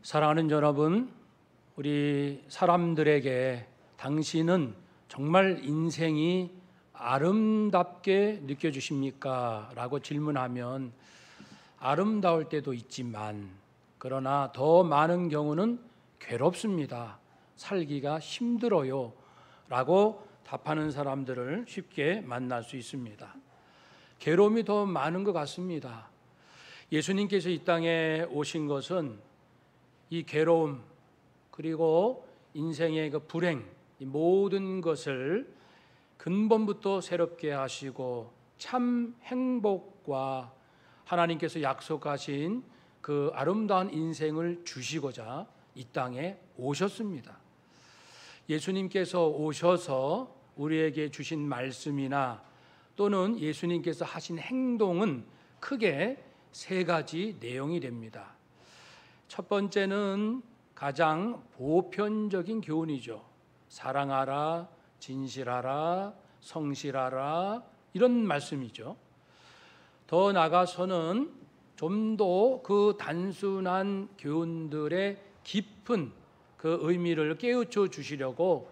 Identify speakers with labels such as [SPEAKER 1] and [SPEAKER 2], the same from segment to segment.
[SPEAKER 1] 사랑하는 여러분, 우리 사람들에게 당신은 정말 인생이 아름답게 느껴지십니까? 라고 질문하면 아름다울 때도 있지만 그러나 더 많은 경우는 괴롭습니다. 살기가 힘들어요. 라고 답하는 사람들을 쉽게 만날 수 있습니다. 괴로움이 더 많은 것 같습니다. 예수님께서 이 땅에 오신 것은 이 괴로움 그리고 인생의 그 불행 이 모든 것을 근본부터 새롭게 하시고 참 행복과 하나님께서 약속하신 그 아름다운 인생을 주시고자 이 땅에 오셨습니다. 예수님께서 오셔서 우리에게 주신 말씀이나 또는 예수님께서 하신 행동은 크게 세 가지 내용이 됩니다. 첫 번째는 가장 보편적인 교훈이죠. 사랑하라, 진실하라, 성실하라 이런 말씀이죠. 더 나아가서는 좀 더 그 단순한 교훈들의 깊은 그 의미를 깨우쳐 주시려고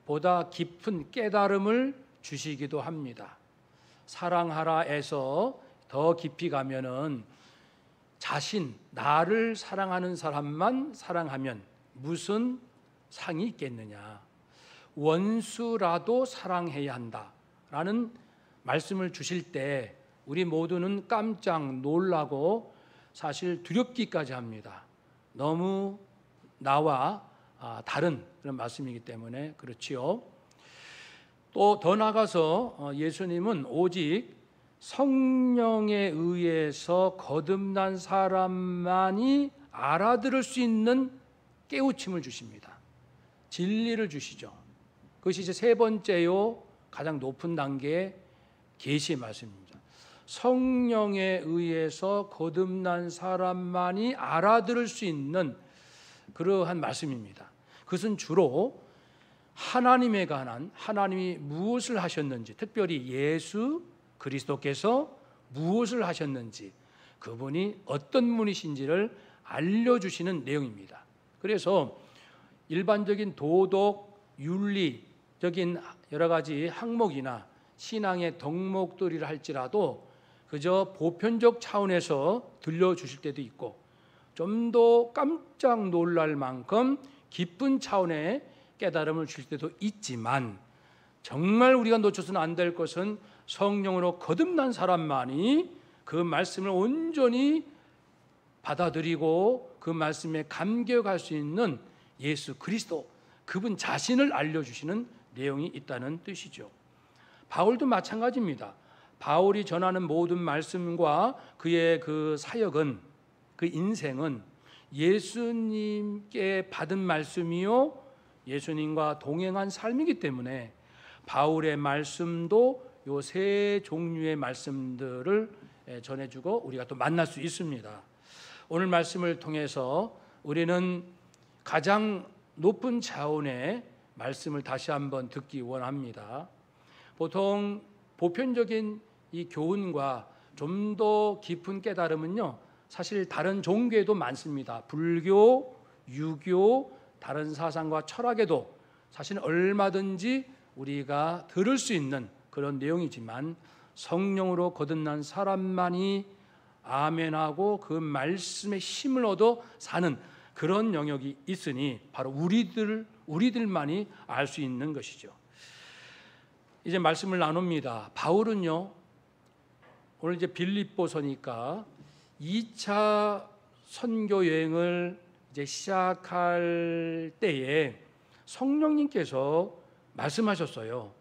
[SPEAKER 1] 보다 깊은 깨달음을 주시기도 합니다. 사랑하라에서 더 깊이 가면은 나를 사랑하는 사람만 사랑하면 무슨 상이 있겠느냐. 원수라도 사랑해야 한다라는 말씀을 주실 때 우리 모두는 깜짝 놀라고 사실 두렵기까지 합니다. 너무 나와 다른 그런 말씀이기 때문에 그렇지요. 또 더 나아가서 예수님은 오직 성령에 의해서 거듭난 사람만이 알아들을 수 있는 깨우침을 주십니다. 진리를 주시죠. 그것이 이제 세 번째요, 가장 높은 단계의 계시의 말씀입니다. 성령에 의해서 거듭난 사람만이 알아들을 수 있는 그러한 말씀입니다. 그것은 주로 하나님에 관한 하나님이 무엇을 하셨는지, 특별히 예수 그리스도께서 무엇을 하셨는지, 그분이 어떤 분이신지를 알려주시는 내용입니다. 그래서 일반적인 도덕, 윤리적인 여러 가지 항목이나 신앙의 덕목들이라 할지라도 그저 보편적 차원에서 들려주실 때도 있고 좀 더 깜짝 놀랄 만큼 깊은 차원의 깨달음을 주실 때도 있지만 정말 우리가 놓쳐서는 안 될 것은 성령으로 거듭난 사람만이 그 말씀을 온전히 받아들이고 그 말씀에 감격할 수 있는 예수 그리스도, 그분 자신을 알려주시는 내용이 있다는 뜻이죠. 바울도 마찬가지입니다. 바울이 전하는 모든 말씀과 그의 그 사역은, 그 인생은 예수님께 받은 말씀이요 예수님과 동행한 삶이기 때문에 바울의 말씀도 요 세 종류의 말씀들을 전해주고 우리가 또 만날 수 있습니다. 오늘 말씀을 통해서 우리는 가장 높은 차원의 말씀을 다시 한번 듣기 원합니다. 보통 보편적인 이 교훈과 좀 더 깊은 깨달음은요, 사실 다른 종교에도 많습니다. 불교, 유교, 다른 사상과 철학에도 사실 얼마든지 우리가 들을 수 있는 그런 내용이지만 성령으로 거듭난 사람만이 아멘하고 그 말씀의 힘을 얻어 사는 그런 영역이 있으니 바로 우리들만이 알 수 있는 것이죠. 이제 말씀을 나눕니다. 바울은요, 오늘 이제 빌립보서니까 2차 선교 여행을 이제 시작할 때에 성령님께서 말씀하셨어요.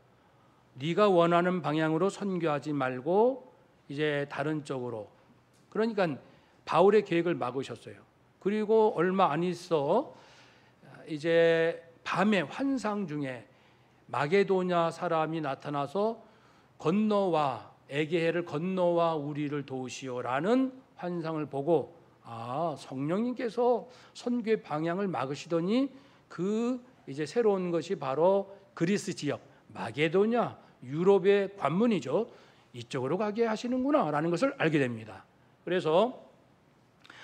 [SPEAKER 1] 네가 원하는 방향으로 선교하지 말고 이제 다른 쪽으로. 그러니까 바울의 계획을 막으셨어요. 그리고 얼마 안 있어 이제 밤에 환상 중에 마게도냐 사람이 나타나서 건너와 에게해를 건너와 우리를 도우시오라는 환상을 보고 성령님께서 선교의 방향을 막으시더니 그 이제 새로운 것이 바로 그리스 지역 마게도냐 유럽의 관문이죠. 이쪽으로 가게 하시는구나라는 것을 알게 됩니다. 그래서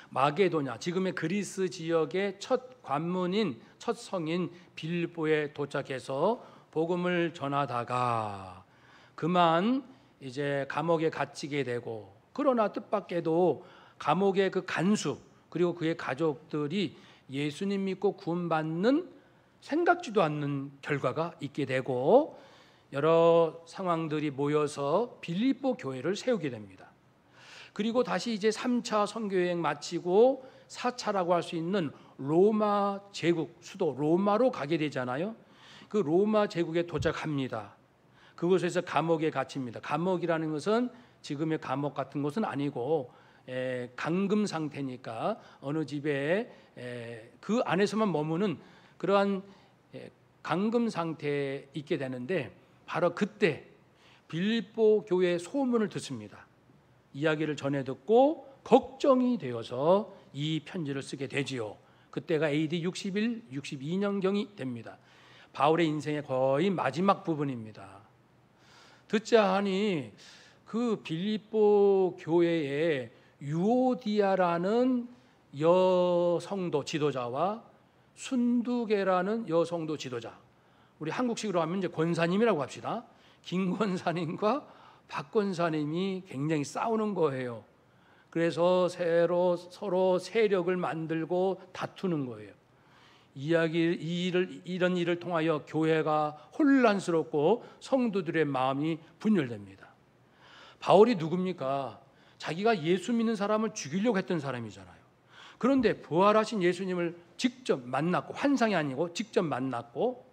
[SPEAKER 1] 마게도냐, 지금의 그리스 지역의 첫 관문인 첫 성인 빌립보에 도착해서 복음을 전하다가 그만 이제 감옥에 갇히게 되고, 그러나 뜻밖에도 감옥의 그 간수 그리고 그의 가족들이 예수님 믿고 구원받는 생각지도 않는 결과가 있게 되고, 여러 상황들이 모여서 빌립보 교회를 세우게 됩니다. 그리고 다시 이제 3차 선교여행 마치고 4차라고 할 수 있는 로마 제국 수도 로마로 가게 되잖아요. 그 로마 제국에 도착합니다. 그곳에서 감옥에 갇힙니다. 감옥이라는 것은 지금의 감옥 같은 곳은 아니고 감금 상태니까 어느 집에 그 안에서만 머무는 그러한 감금 상태에 있게 되는데, 바로 그때 빌립보 교회의 소문을 듣습니다. 이야기를 전해 듣고 걱정이 되어서 이 편지를 쓰게 되지요. 그때가 AD 61, 62년경이 됩니다. 바울의 인생의 거의 마지막 부분입니다. 듣자 하니 그 빌립보 교회에 유오디아라는 여성도 지도자와 순두계라는 여성도 지도자, 우리 한국식으로 하면 이제 권사님이라고 합시다. 김 권사님과 박 권사님이 굉장히 싸우는 거예요. 그래서 서로 세력을 만들고 다투는 거예요. 이런 일을 통하여 교회가 혼란스럽고 성도들의 마음이 분열됩니다. 바울이 누굽니까? 자기가 예수 믿는 사람을 죽이려고 했던 사람이잖아요. 그런데 부활하신 예수님을 직접 만났고, 환상이 아니고 직접 만났고,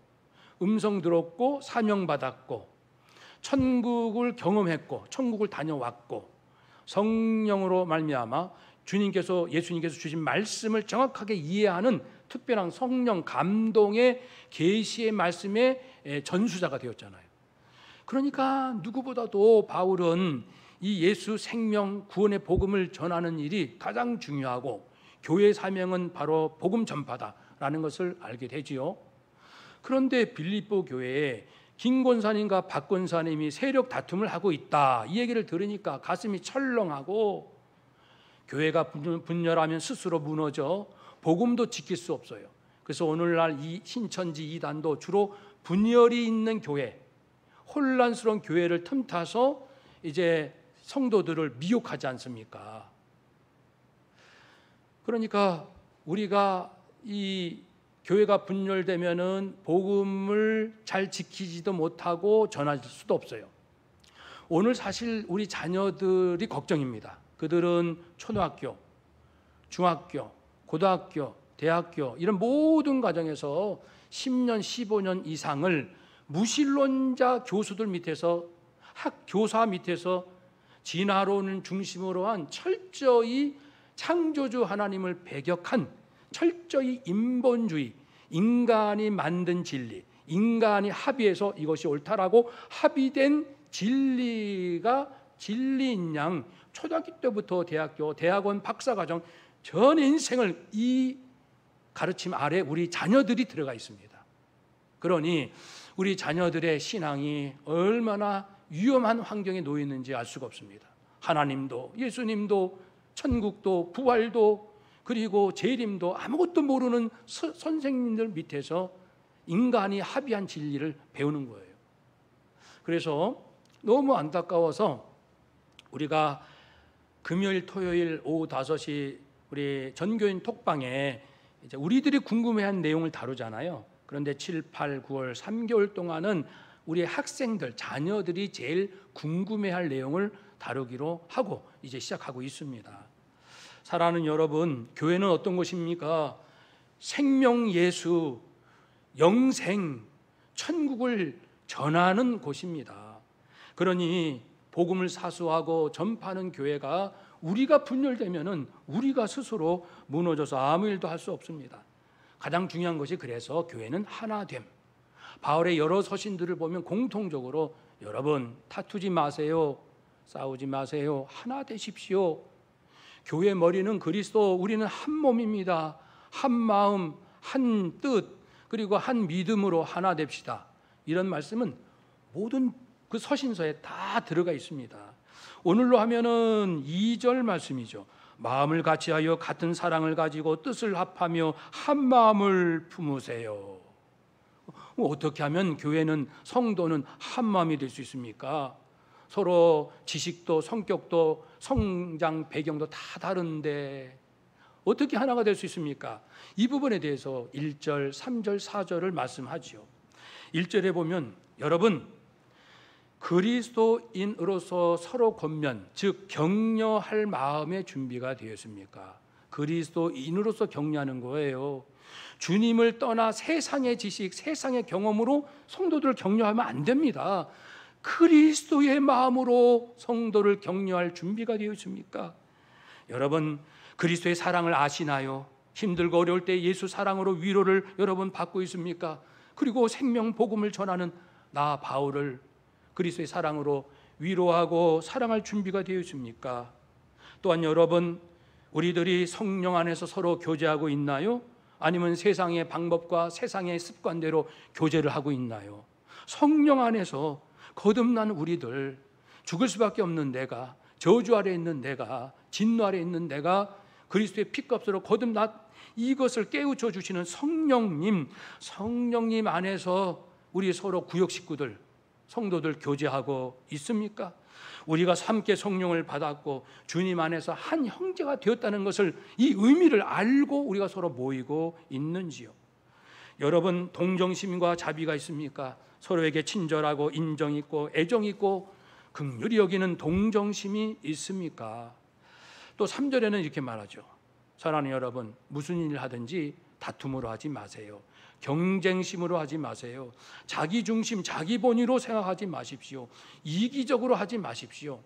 [SPEAKER 1] 음성 들었고, 사명받았고, 천국을 경험했고, 천국을 다녀왔고, 성령으로 말미암아 예수님께서 주신 말씀을 정확하게 이해하는 특별한 성령 감동의 계시의 말씀의 전수자가 되었잖아요. 그러니까 누구보다도 바울은 이 예수 생명 구원의 복음을 전하는 일이 가장 중요하고, 교회의 사명은 바로 복음 전파다라는 것을 알게 되지요. 그런데 빌립보 교회에 김 권사님과 박 권사님이 세력 다툼을 하고 있다, 이 얘기를 들으니까 가슴이 철렁하고, 교회가 분열하면 스스로 무너져 복음도 지킬 수 없어요. 그래서 오늘날 이 신천지 이단도 주로 분열이 있는 교회, 혼란스러운 교회를 틈타서 이제 성도들을 미혹하지 않습니까? 그러니까 우리가 이 교회가 분열되면은 복음을 잘 지키지도 못하고 전할 수도 없어요. 오늘 사실 우리 자녀들이 걱정입니다. 그들은 초등학교, 중학교, 고등학교, 대학교 이런 모든 과정에서 10년, 15년 이상을 무신론자 교수들 밑에서, 교사 밑에서 진화론을 중심으로 한 철저히 창조주 하나님을 배격한 철저히 인본주의, 인간이 만든 진리, 인간이 합의해서 이것이 옳다라고 합의된 진리가 진리인 양 초등학교 때부터 대학교, 대학원, 박사과정 전 인생을 이 가르침 아래 우리 자녀들이 들어가 있습니다. 그러니 우리 자녀들의 신앙이 얼마나 위험한 환경에 놓여 있는지 알 수가 없습니다. 하나님도, 예수님도, 천국도, 부활도, 그리고 재림도 아무것도 모르는 선생님들 밑에서 인간이 합의한 진리를 배우는 거예요. 그래서 너무 안타까워서 우리가 금요일, 토요일 오후 5시 우리 전교인 톡방에 이제 우리들이 궁금해한 내용을 다루잖아요. 그런데 7, 8, 9월 3개월 동안은 우리 학생들, 자녀들이 제일 궁금해할 내용을 다루기로 하고 이제 시작하고 있습니다. 사랑하는 여러분, 교회는 어떤 곳입니까? 생명 예수, 영생, 천국을 전하는 곳입니다. 그러니 복음을 사수하고 전파하는 교회가 우리가 분열되면은 우리가 스스로 무너져서 아무 일도 할 수 없습니다. 가장 중요한 것이 그래서 교회는 하나됨. 바울의 여러 서신들을 보면 공통적으로 여러분 다투지 마세요, 싸우지 마세요, 하나 되십시오. 교회 머리는 그리스도, 우리는 한 몸입니다. 한 마음, 한 뜻, 그리고 한 믿음으로 하나 됩시다. 이런 말씀은 모든 그 서신서에 다 들어가 있습니다. 오늘로 하면은 2절 말씀이죠. 마음을 같이하여 같은 사랑을 가지고 뜻을 합하며 한 마음을 품으세요. 어떻게 하면 교회는, 성도는 한 마음이 될 수 있습니까? 서로 지식도 성격도 성장 배경도 다 다른데 어떻게 하나가 될 수 있습니까? 이 부분에 대해서 1절, 3절, 4절을 말씀하지요. 1절에 보면 여러분 그리스도인으로서 서로 권면, 즉 격려할 마음의 준비가 되었습니까? 그리스도인으로서 격려하는 거예요. 주님을 떠나 세상의 지식, 세상의 경험으로 성도들을 격려하면 안 됩니다. 그리스도의 마음으로 성도를 격려할 준비가 되어 있습니까? 여러분 그리스도의 사랑을 아시나요? 힘들고 어려울 때 예수 사랑으로 위로를 여러분 받고 있습니까? 그리고 생명 복음을 전하는 나 바울을 그리스도의 사랑으로 위로하고 사랑할 준비가 되어 있습니까? 또한 여러분 우리들이 성령 안에서 서로 교제하고 있나요? 아니면 세상의 방법과 세상의 습관대로 교제를 하고 있나요? 성령 안에서 거듭난 우리들, 죽을 수밖에 없는 내가, 저주 아래 있는 내가, 진노 아래 있는 내가 그리스도의 피값으로 거듭났, 이것을 깨우쳐 주시는 성령님 안에서 우리 서로 구역 식구들, 성도들 교제하고 있습니까? 우리가 함께 성령을 받았고 주님 안에서 한 형제가 되었다는 것을, 이 의미를 알고 우리가 서로 모이고 있는지요? 여러분 동정심과 자비가 있습니까? 서로에게 친절하고 인정 있고 애정 있고 긍휼히 여기는 동정심이 있습니까? 또 3절에는 이렇게 말하죠. 사랑하는 여러분, 무슨 일을 하든지 다툼으로 하지 마세요. 경쟁심으로 하지 마세요. 자기 중심, 자기 본위로 생각하지 마십시오. 이기적으로 하지 마십시오.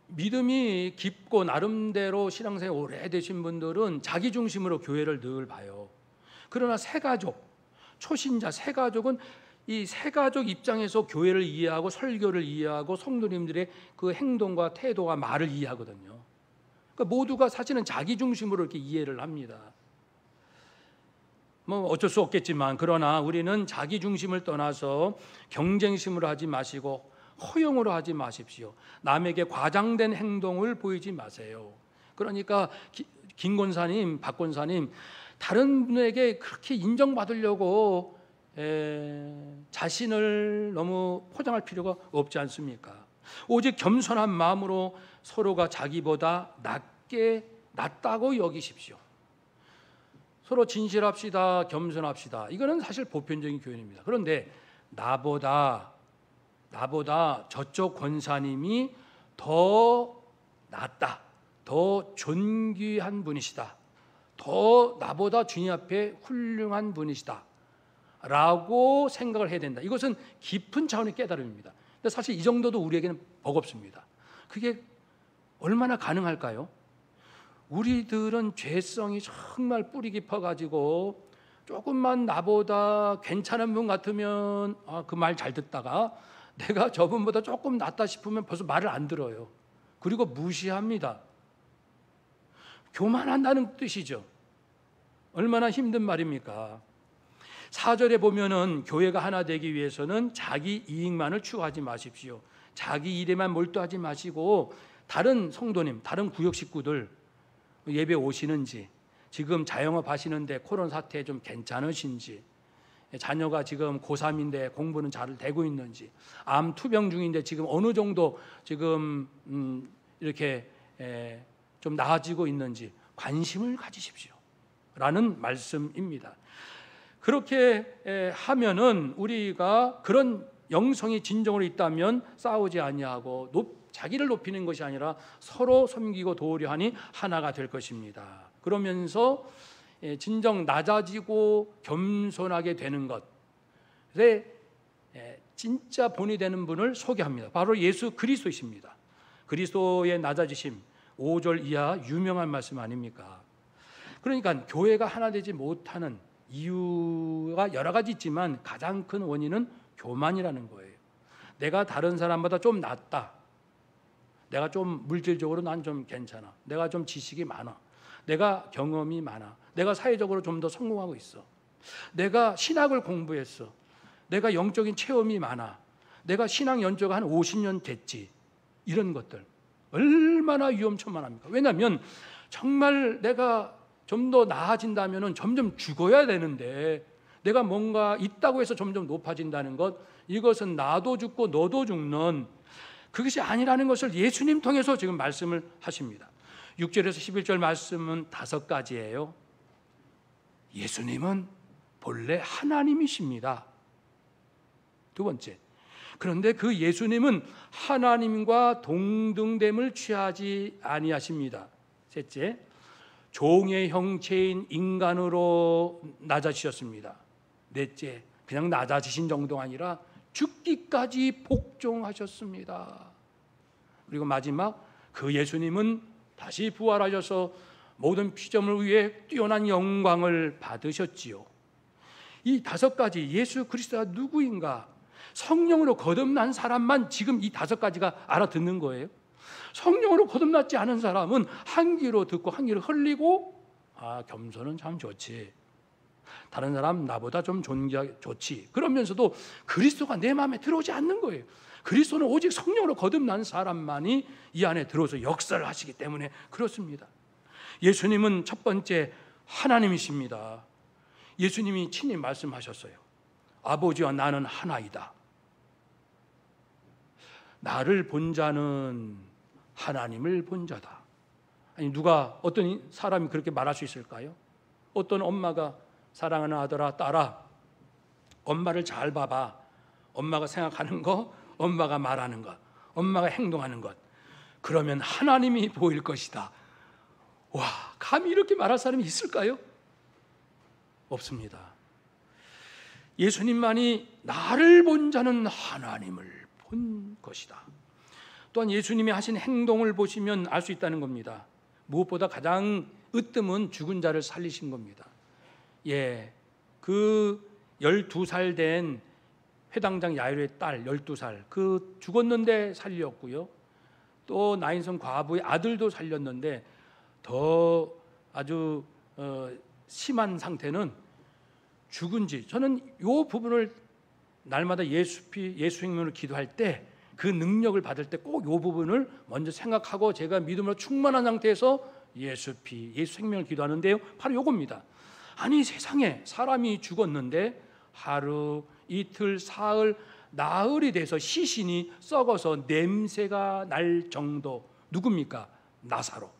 [SPEAKER 1] 믿음이 깊고 나름대로 신앙생활 오래되신 분들은 자기 중심으로 교회를 늘 봐요. 그러나 새가족, 초신자 새가족은 이 새가족 입장에서 교회를 이해하고 설교를 이해하고 성도님들의 그 행동과 태도와 말을 이해하거든요. 그러니까 모두가 사실은 자기 중심으로 이렇게 이해를 합니다. 뭐 어쩔 수 없겠지만, 그러나 우리는 자기 중심을 떠나서 경쟁심으로 하지 마시고 허용으로 하지 마십시오. 남에게 과장된 행동을 보이지 마세요. 그러니까 김 권사님, 박 권사님, 다른 분에게 그렇게 인정받으려고 자신을 너무 포장할 필요가 없지 않습니까? 오직 겸손한 마음으로 서로가 자기보다 낫다고 여기십시오. 서로 진실합시다, 겸손합시다. 이거는 사실 보편적인 교훈입니다. 그런데 나보다 저쪽 권사님이 더 낫다, 더 존귀한 분이시다, 더 나보다 주님 앞에 훌륭한 분이시다 라고 생각을 해야 된다. 이것은 깊은 차원의 깨달음입니다. 근데 사실 이 정도도 우리에게는 버겁습니다. 그게 얼마나 가능할까요? 우리들은 죄성이 정말 뿌리 깊어가지고 조금만 나보다 괜찮은 분 같으면 그 말 잘 듣다가 내가 저분보다 조금 낫다 싶으면 벌써 말을 안 들어요. 그리고 무시합니다. 교만한다는 뜻이죠. 얼마나 힘든 말입니까? 4절에 보면은 교회가 하나 되기 위해서는 자기 이익만을 추구하지 마십시오. 자기 일에만 몰두하지 마시고 다른 성도님, 다른 구역 식구들 예배 오시는지, 지금 자영업 하시는데 코로나 사태 좀 괜찮으신지, 자녀가 지금 고3인데 공부는 잘 되고 있는지, 암 투병 중인데 지금 어느 정도 지금 이렇게 좀 나아지고 있는지 관심을 가지십시오 라는 말씀입니다. 그렇게 하면은 우리가 그런 영성이 진정으로 있다면 싸우지 아니하고 자기를 높이는 것이 아니라 서로 섬기고 도우려 하니 하나가 될 것입니다. 그러면서 진정 낮아지고 겸손하게 되는 것에 진짜 본이 되는 분을 소개합니다. 바로 예수 그리스도이십니다. 그리스도의 낮아지심 5절 이하 유명한 말씀 아닙니까? 그러니까 교회가 하나 되지 못하는 이유가 여러 가지 있지만 가장 큰 원인은 교만이라는 거예요. 내가 다른 사람보다 좀 낫다, 내가 좀 물질적으로 난 좀 괜찮아, 내가 좀 지식이 많아, 내가 경험이 많아, 내가 사회적으로 좀 더 성공하고 있어, 내가 신학을 공부했어, 내가 영적인 체험이 많아, 내가 신앙 연조가 한 50년 됐지, 이런 것들. 얼마나 위험천만합니까? 왜냐하면 정말 내가 좀 더 나아진다면 점점 죽어야 되는데, 내가 뭔가 있다고 해서 점점 높아진다는 것, 이것은 나도 죽고 너도 죽는 그것이 아니라는 것을 예수님 통해서 지금 말씀을 하십니다. 6절에서 11절 말씀은 5가지예요. 예수님은 본래 하나님이십니다. 두 번째, 그런데 그 예수님은 하나님과 동등됨을 취하지 아니하십니다. 셋째, 종의 형체인 인간으로 낮아지셨습니다. 넷째, 그냥 낮아지신 정도가 아니라 죽기까지 복종하셨습니다. 그리고 마지막, 그 예수님은 다시 부활하셔서 모든 피조물을 위해 뛰어난 영광을 받으셨지요. 이 5가지 예수 그리스도가 누구인가, 성령으로 거듭난 사람만 지금 이 5가지가 알아듣는 거예요. 성령으로 거듭났지 않은 사람은 한 귀로 듣고 한 귀로 흘리고, 겸손은 참 좋지, 다른 사람 나보다 좀 좋지, 그러면서도 그리스도가 내 마음에 들어오지 않는 거예요. 그리스도는 오직 성령으로 거듭난 사람만이 이 안에 들어서 역사를 하시기 때문에 그렇습니다. 예수님은 첫 번째 하나님이십니다. 예수님이 친히 말씀하셨어요. 아버지와 나는 하나이다. 나를 본 자는 하나님을 본 자다. 아니, 누가, 어떤 사람이 그렇게 말할 수 있을까요? 어떤 엄마가 사랑하는 아들아, 딸아, 엄마를 잘 봐봐. 엄마가 생각하는 거, 엄마가 말하는 것, 엄마가 행동하는 것, 그러면 하나님이 보일 것이다. 와, 감히 이렇게 말할 사람이 있을까요? 없습니다. 예수님만이 나를 본 자는 하나님을 본 것이다. 또한 예수님이 하신 행동을 보시면 알 수 있다는 겁니다. 무엇보다 가장 으뜸은 죽은 자를 살리신 겁니다. 그 12살 된 회당장 야이로의 딸 12살, 그 죽었는데 살렸고요. 또 나인성 과부의 아들도 살렸는데 더 아주 심한 상태는 죽은지, 저는 이 부분을 날마다 예수 생명을 기도할 때 그 능력을 받을 때 꼭 이 부분을 먼저 생각하고 제가 믿음으로 충만한 상태에서 예수 생명을 기도하는데요, 바로 이겁니다. 아니, 세상에 사람이 죽었는데 하루, 이틀, 사흘, 나흘이 돼서 시신이 썩어서 냄새가 날 정도, 누굽니까? 나사로.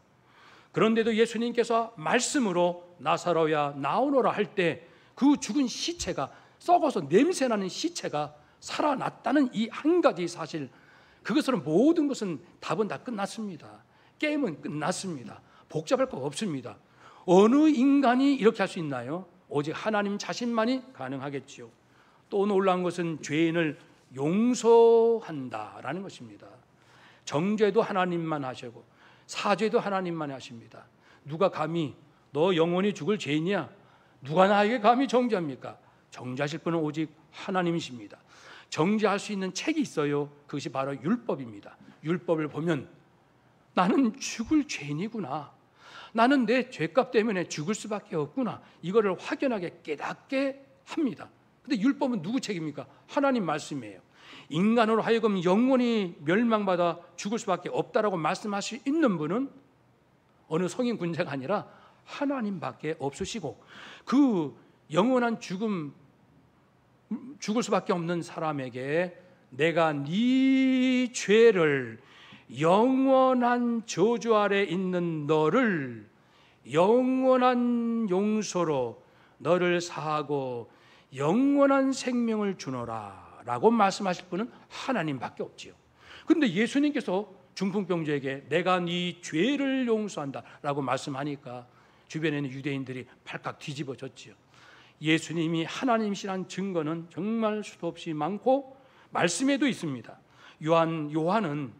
[SPEAKER 1] 그런데도 예수님께서 말씀으로 나사로야 나오너라 할 때 그 죽은 시체가, 썩어서 냄새나는 시체가 살아났다는 이 한 가지 사실, 그것으로 모든 것은 답은 다 끝났습니다. 게임은 끝났습니다. 복잡할 거 없습니다. 어느 인간이 이렇게 할 수 있나요? 오직 하나님 자신만이 가능하겠지요. 또 놀라운 것은 죄인을 용서한다라는 것입니다. 정죄도 하나님만 하시고 사죄도 하나님만 하십니다. 누가 감히 너 영원히 죽을 죄인이야, 누가 나에게 감히 정죄합니까? 정죄하실 분은 오직 하나님이십니다. 정죄할 수 있는 책이 있어요. 그것이 바로 율법입니다. 율법을 보면 나는 죽을 죄인이구나, 나는 내 죄값 때문에 죽을 수밖에 없구나, 이거를 확연하게 깨닫게 합니다. 근데 율법은 누구 책입니까? 하나님 말씀이에요. 인간으로 하여금 영원히 멸망받아 죽을 수밖에 없다라고 말씀하실 수 있는 분은 어느 성인 군자가 아니라 하나님밖에 없으시고, 그 영원한 죽을 수밖에 없는 사람에게 내가 네 죄를, 영원한 저주 아래 있는 너를 영원한 용서로 너를 사하고 영원한 생명을 주노라 라고 말씀하실 분은 하나님밖에 없지요. 그런데 예수님께서 중풍병자에게 내가 네 죄를 용서한다 라고 말씀하니까 주변에 있는 유대인들이 발칵 뒤집어졌지요. 예수님이 하나님이시란 증거는 정말 수도 없이 많고 말씀에도 있습니다. 요한은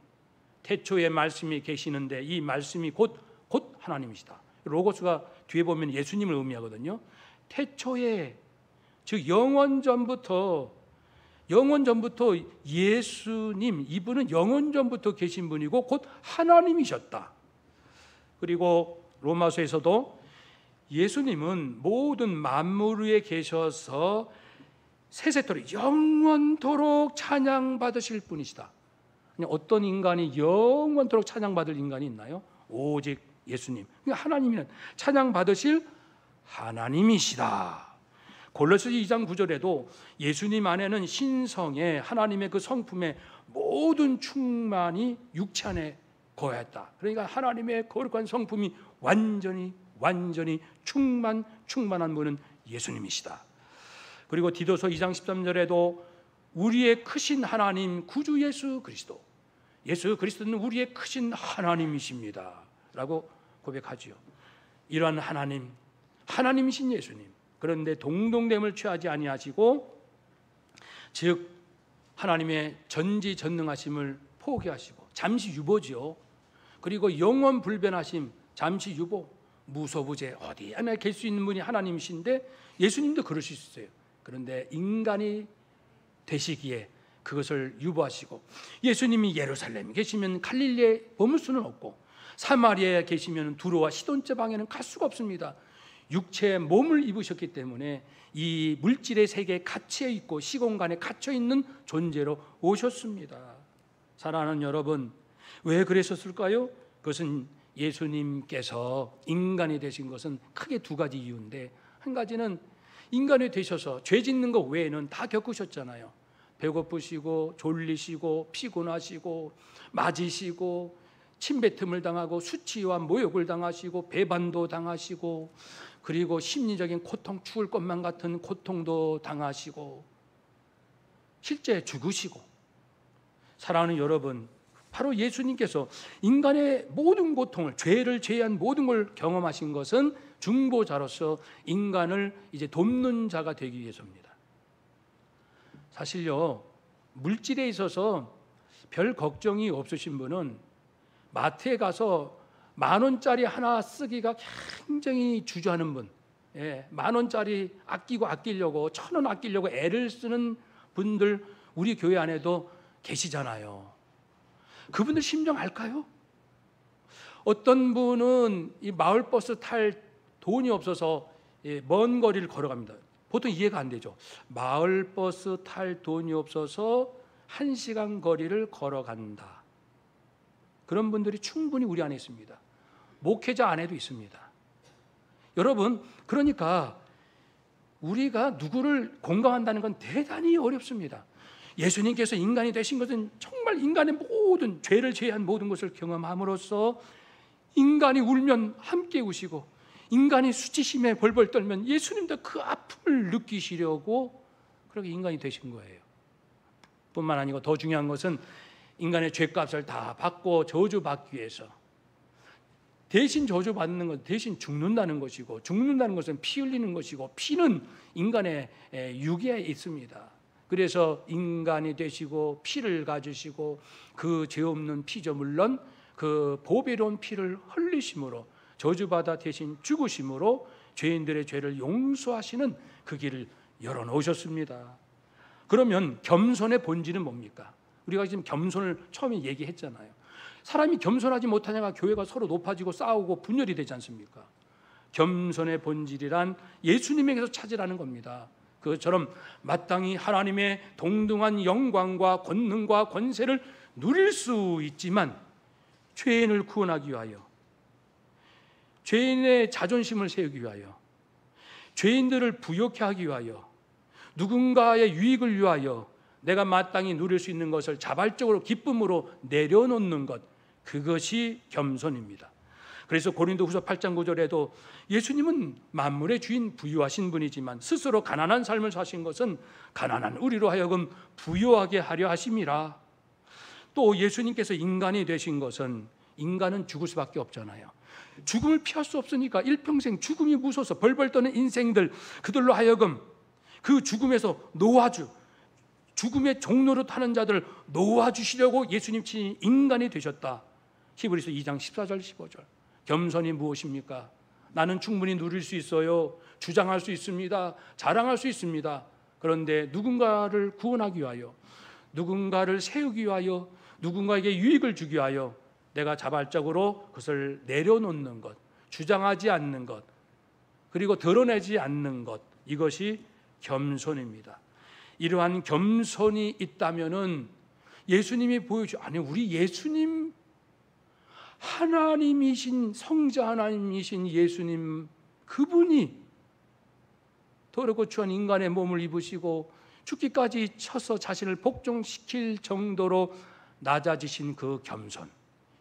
[SPEAKER 1] 태초에 말씀이 계시는데 이 말씀이 곧 하나님이시다. 로고스가 뒤에 보면 예수님을 의미하거든요. 태초에, 즉 영원 전부터 예수님, 이분은 영원 전부터 계신 분이고 곧 하나님이셨다. 그리고 로마서에서도 예수님은 모든 만물 위에 계셔서 세세토록 영원토록 찬양받으실 분이시다. 어떤 인간이 영원토록 찬양받을 인간이 있나요? 오직 예수님. 하나님은 찬양받으실 하나님이시다. 골로새 2장 9절에도 예수님 안에는 신성의 하나님의 그 성품의 모든 충만이 육체 안에 거했다. 그러니까 하나님의 거룩한 성품이 완전히 충만한 분은 예수님이시다. 그리고 디도서 2장 13절에도 우리의 크신 하나님 구주 예수 그리스도는 우리의 크신 하나님이십니다 라고 고백하지요. 이러한 하나님이신 예수님, 그런데 동등됨을 취하지 아니하시고 즉 하나님의 전지전능하심을 포기하시고 잠시 유보지요. 그리고 영원 불변하심, 잠시 유보, 무소부재, 어디 안에 계실 수 있는 분이 하나님이신데 예수님도 그러실 수 있어요. 그런데 인간이 되시기에 그것을 유보하시고, 예수님이 예루살렘에 계시면 갈릴리에 머물 수는 없고 사마리아에 계시면 두로와 시돈 지방에는 갈 수가 없습니다. 육체의 몸을 입으셨기 때문에 이 물질의 세계에 갇혀 있고 시공간에 갇혀 있는 존재로 오셨습니다. 사랑하는 여러분, 왜 그랬었을까요? 그것은 예수님께서 인간이 되신 것은 크게 두 가지 이유인데, 한 가지는 인간이 되셔서 죄 짓는 것 외에는 다 겪으셨잖아요. 배고프시고 졸리시고 피곤하시고 맞으시고 침뱉음을 당하고 수치와 모욕을 당하시고 배반도 당하시고, 그리고 심리적인 고통, 죽을 것만 같은 고통도 당하시고 실제 죽으시고. 사랑하는 여러분, 바로 예수님께서 인간의 모든 고통을, 죄를 제외한 모든 걸 경험하신 것은 중보자로서 인간을 이제 돕는 자가 되기 위해서입니다. 사실요, 물질에 있어서 별 걱정이 없으신 분은 마트에 가서 10,000원짜리 하나 쓰기가 굉장히 주저하는 분, 10,000원짜리 아끼려고 1,000원 아끼려고 애를 쓰는 분들 우리 교회 안에도 계시잖아요. 그분들 심정 알까요? 어떤 분은 이 마을버스 탈 돈이 없어서 먼 거리를 걸어갑니다. 보통 이해가 안 되죠. 마을버스 탈 돈이 없어서 1시간 거리를 걸어간다. 그런 분들이 충분히 우리 안에 있습니다. 목회자 안에도 있습니다. 여러분, 그러니까 우리가 누구를 공감한다는 건 대단히 어렵습니다. 예수님께서 인간이 되신 것은 정말 인간의 모든 죄를 제외한 모든 것을 경험함으로써 인간이 울면 함께 우시고 인간이 수치심에 벌벌 떨면 예수님도 그 아픔을 느끼시려고 그렇게 인간이 되신 거예요. 뿐만 아니고 더 중요한 것은 인간의 죄값을 다 받고 저주받기 위해서 대신 저주받는 것, 대신 죽는다는 것이고, 죽는다는 것은 피 흘리는 것이고, 피는 인간의 육에 있습니다. 그래서 인간이 되시고 피를 가지시고 그 죄 없는 피죠, 물론 그 보배로운 피를 흘리심으로 저주받아 대신 죽으심으로 죄인들의 죄를 용서하시는 그 길을 열어놓으셨습니다. 그러면 겸손의 본질은 뭡니까? 우리가 지금 겸손을 처음에 얘기했잖아요. 사람이 겸손하지 못하냐가 교회가 서로 높아지고 싸우고 분열이 되지 않습니까? 겸손의 본질이란 예수님에게서 찾으라는 겁니다. 그것처럼 마땅히 하나님의 동등한 영광과 권능과 권세를 누릴 수 있지만 죄인을 구원하기 위하여, 죄인의 자존심을 세우기 위하여, 죄인들을 부욕해 하기 위하여, 누군가의 유익을 위하여 내가 마땅히 누릴 수 있는 것을 자발적으로 기쁨으로 내려놓는 것, 그것이 겸손입니다. 그래서 고린도후서 8장 9절에도 예수님은 만물의 주인 부유하신 분이지만 스스로 가난한 삶을 사신 것은 가난한 우리로 하여금 부유하게 하려 하심이라. 또 예수님께서 인간이 되신 것은, 인간은 죽을 수밖에 없잖아요. 죽음을 피할 수 없으니까 일평생 죽음이 무서워서 벌벌 떠는 인생들, 그들로 하여금 그 죽음에서 죽음의 종로로 타는 자들을 놓아주시려고 예수님 친히 인간이 되셨다. 히브리서 2장 14절 15절. 겸손이 무엇입니까? 나는 충분히 누릴 수 있어요. 주장할 수 있습니다. 자랑할 수 있습니다. 그런데 누군가를 구원하기 위하여, 누군가를 세우기 위하여, 누군가에게 유익을 주기 위하여 내가 자발적으로 그것을 내려놓는 것, 주장하지 않는 것, 그리고 드러내지 않는 것, 이것이 겸손입니다. 이러한 겸손이 있다면은 예수님이 아니 우리 예수님, 하나님이신 성자 하나님이신 예수님, 그분이 더럽고 추한 인간의 몸을 입으시고 죽기까지 쳐서 자신을 복종시킬 정도로 낮아지신 그 겸손,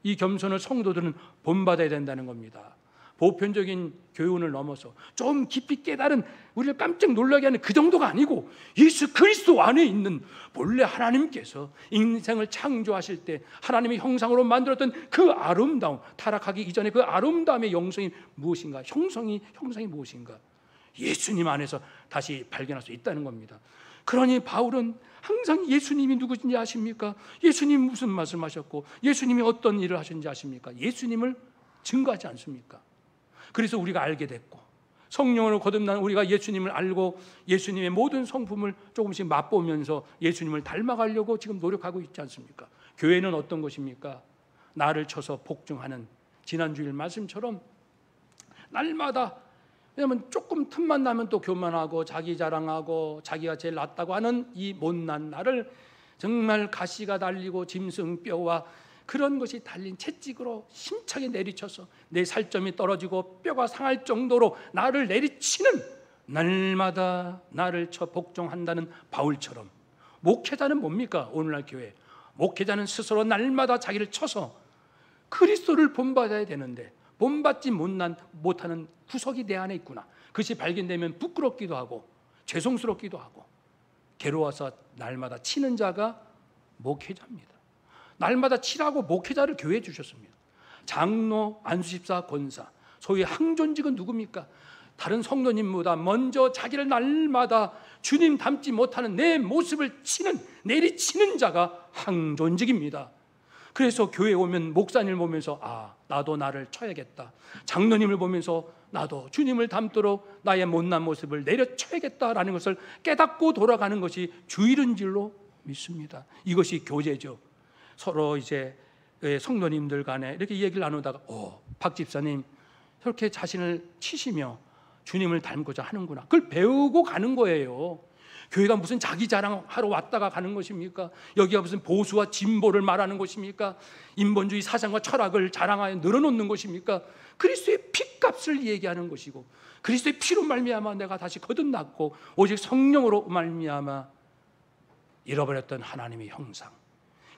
[SPEAKER 1] 이 겸손을 성도들은 본받아야 된다는 겁니다. 보편적인 교훈을 넘어서 좀 깊이 깨달은, 우리를 깜짝 놀라게 하는 그 정도가 아니고 예수 그리스도 안에 있는 본래 하나님께서 인생을 창조하실 때 하나님의 형상으로 만들었던 그 아름다움, 타락하기 이전에 그 아름다움의 영성이 무엇인가, 형성이 무엇인가, 예수님 안에서 다시 발견할 수 있다는 겁니다. 그러니 바울은 항상 예수님이 누구신지 아십니까? 예수님이 무슨 말씀하셨고 예수님이 어떤 일을 하셨는지 아십니까? 예수님을 증거하지 않습니까? 그래서 우리가 알게 됐고, 성령으로 거듭난 우리가 예수님을 알고 예수님의 모든 성품을 조금씩 맛보면서 예수님을 닮아가려고 지금 노력하고 있지 않습니까? 교회는 어떤 것입니까? 나를 쳐서 복종하는, 지난주일 말씀처럼 날마다, 왜냐하면 조금 틈만 나면 또 교만하고 자기 자랑하고 자기가 제일 낫다고 하는 이 못난 나를 정말 가시가 달리고 짐승뼈와 그런 것이 달린 채찍으로 힘차게 내리쳐서 내 살점이 떨어지고 뼈가 상할 정도로 나를 내리치는, 날마다 나를 쳐 복종한다는 바울처럼, 목회자는 뭡니까? 오늘날 교회 목회자는 스스로 날마다 자기를 쳐서 그리스도를 본받아야 되는데 본받지 못하는 구석이 내 안에 있구나, 그것이 발견되면 부끄럽기도 하고 죄송스럽기도 하고 괴로워서 날마다 치는 자가 목회자입니다. 날마다 치라고 목회자를 교회에 주셨습니다. 장로, 안수집사, 권사, 소위 항존직은 누굽니까? 다른 성도님보다 먼저 자기를 날마다 주님 닮지 못하는 내 모습을 치는, 내리치는 자가 항존직입니다. 그래서 교회에 오면 목사님을 보면서 나도 나를 쳐야겠다, 장로님을 보면서 나도 주님을 닮도록 나의 못난 모습을 내려쳐야겠다라는 것을 깨닫고 돌아가는 것이 주일인 줄로 믿습니다. 이것이 교제죠. 서로 이제 성도님들 간에 이렇게 얘기를 나누다가 박 집사님 저렇게 자신을 치시며 주님을 닮고자 하는구나, 그걸 배우고 가는 거예요. 교회가 무슨 자기 자랑하러 왔다가 가는 것입니까? 여기가 무슨 보수와 진보를 말하는 것입니까? 인본주의 사상과 철학을 자랑하여 늘어놓는 것입니까? 그리스도의 피값을 얘기하는 것이고, 그리스도의 피로 말미암아 내가 다시 거듭났고 오직 성령으로 말미암아 잃어버렸던 하나님의 형상,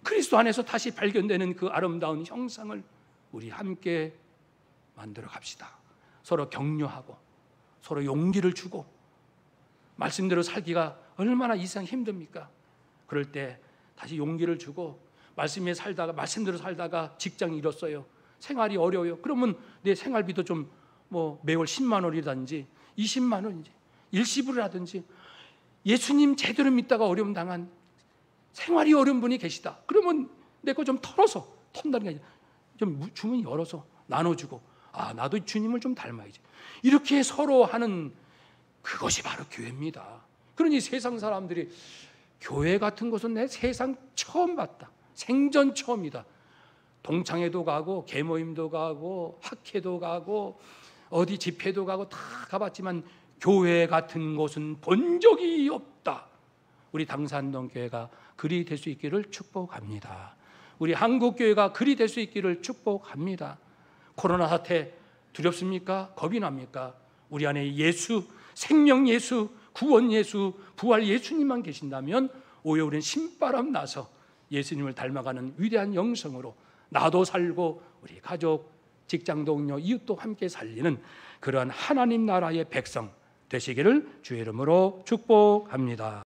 [SPEAKER 1] 그리스도 안에서 다시 발견되는 그 아름다운 형상을 우리 함께 만들어 갑시다. 서로 격려하고 서로 용기를 주고, 말씀대로 살기가 얼마나 이상 힘듭니까? 그럴 때 다시 용기를 주고, 말씀대로 살다가 직장이 잃었어요, 생활이 어려워요. 그러면 내 생활비도 좀 매월 10만 원이라든지 20만 원인지 일시불을 하든지, 예수님 제대로 믿다가 어려움 당한 생활이 어려운 분이 계시다, 그러면 내 거 좀 턴다는 게 아니라 좀 주머니 열어서 나눠주고, 나도 주님을 좀 닮아야지, 이렇게 서로 하는 그것이 바로 교회입니다. 그러니 세상 사람들이 교회 같은 것은 내 세상 처음 봤다, 생전 처음이다, 동창회도 가고 계모임도 가고 학회도 가고 어디 집회도 가고 다 가봤지만 교회 같은 곳은 본 적이 없다. 우리 당산동 교회가 그리 될 수 있기를 축복합니다. 우리 한국교회가 그리 될 수 있기를 축복합니다. 코로나 사태 두렵습니까? 겁이 납니까? 우리 안에 예수, 생명 예수, 구원 예수, 부활 예수님만 계신다면 오히려 우리는 신바람 나서 예수님을 닮아가는 위대한 영성으로 나도 살고 우리 가족, 직장 동료, 이웃도 함께 살리는 그러한 하나님 나라의 백성 되시기를 주의 이름으로 축복합니다.